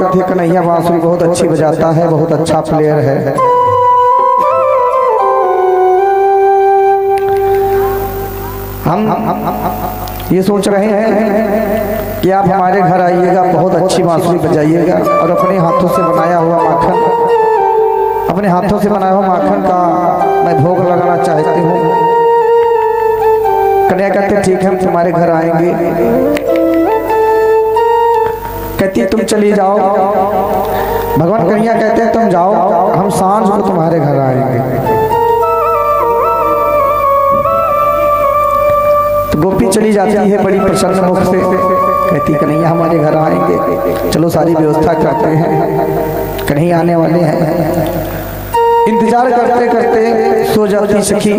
थे कन्हैया बांसुरी बहुत अच्छी बजाता है, बहुत अच्छा प्लेयर है। हम ये सोच रहे हैं कि आप हमारे घर आइएगा, बहुत अच्छी बांसुरी बजाइएगा और अपने हाथों से बनाया हुआ माखन का मैं भोग लगाना चाहती हूँ। कन्हैया कहते ठीक है, हम तुम्हारे घर आएंगे। कहती तुम चली जाओ। भगवान कन्हैया कहते हैं तुम जाओ, हम सांझ को तुम्हारे घर आएंगे। तो गोपी चली जाती है बड़ी प्रसन्न मुख से, कहती कन्हैया हमारे घर आएंगे, चलो सारी व्यवस्था करते हैं। कन्हैया आने वाले हैं। इंतजार करते करते सो जाती सखी।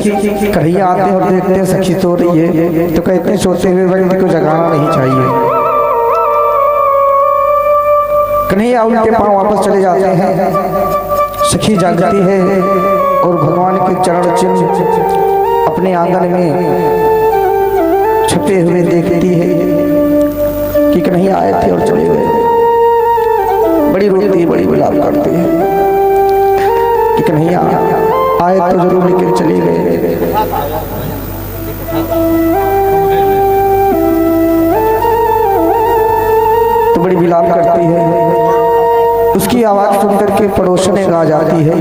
कन्हैया आते हैं और देखते हैं सखी सो रही है, तो कहते हैं सोते हुए व्यक्ति को जगाना नहीं चाहिए। कन्हैया उनके पांव वापस चले जाते हैं। सखी जागती है और भगवान के चरण चिन्ह अपने आंगन में छपे हुए देखती है कि कन्हैया आए थे और चले गए। बड़ी रोती, बड़ी विलाप करती है कि कन्हैया आए तो जरूर लेकिन चले गए। तो बड़ी विलाप करती है। उसकी आवाज सुनकर के पड़ोसने गा जाती है।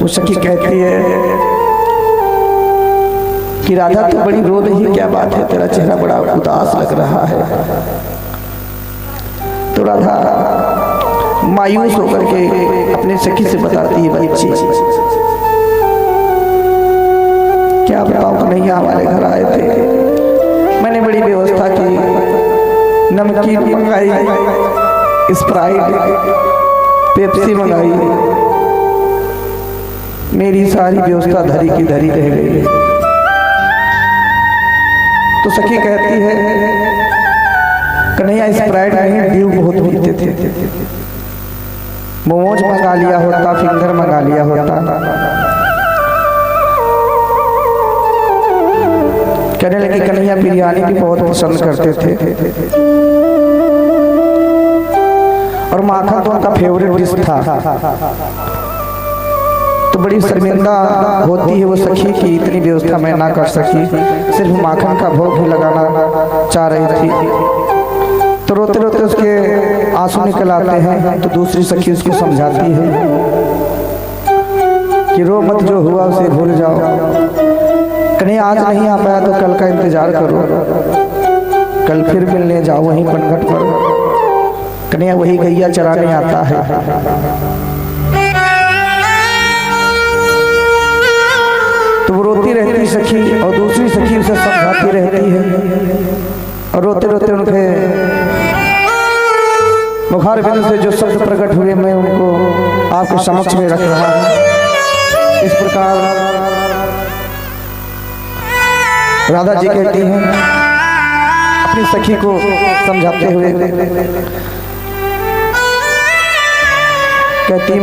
वो सखी कहती है कि राधा तो बड़ी रो रही, क्या बात है, तेरा चेहरा बड़ा उदास लग रहा है। तो राधा मायूस होकर के अपने सखी से बताती है, बच्ची क्या बताऊं, कन्हैया हमारे घर आए थे, मैंने बड़ी व्यवस्था की, नमकीन मंगाई, स्प्राइट, पेप्सी मंगाई, मेरी सारी व्यवस्था धरी की धरी रह गई। तो सखी कहती है कन्हैया स्प्राइट नहीं, ड्यू बहुत पीते थे, मोमोज मंगा लिया होता, फिंगर मंगा लिया होता। कहने लगी कन्हैया बिरयानी भी बहुत पसंद करते थे और माखन तो उनका फेवरेट डिश था। तो बड़ी शर्मिंदा होती है वो सखी कि इतनी व्यवस्था मैं ना कर सकी, सिर्फ माखन का भोग ही लगाना चाह रही थी। तो रोते रोते उसके आंसू निकल आते हैं। तो दूसरी सखी उसको समझाती है कि रो मत, जो हुआ उसे भूल जाओ। कन्हैया आज नहीं आ पाया तो कल का इंतजार करो, कल फिर मिलने जाओ वहीं पनघट पर। कन्हैया वही गैया चराने आता है। तो वो रोती रहती सखी और दूसरी सखी उसे समझाती रहती है और रोते रोते उनके बुखार बिंदु से जो शब्द प्रकट हुए मैं उनको आपके समक्ष में रख रहा हूँ। इस प्रकार राधा जी कहती हैं अपनी सखी को समझाते हुए, कहती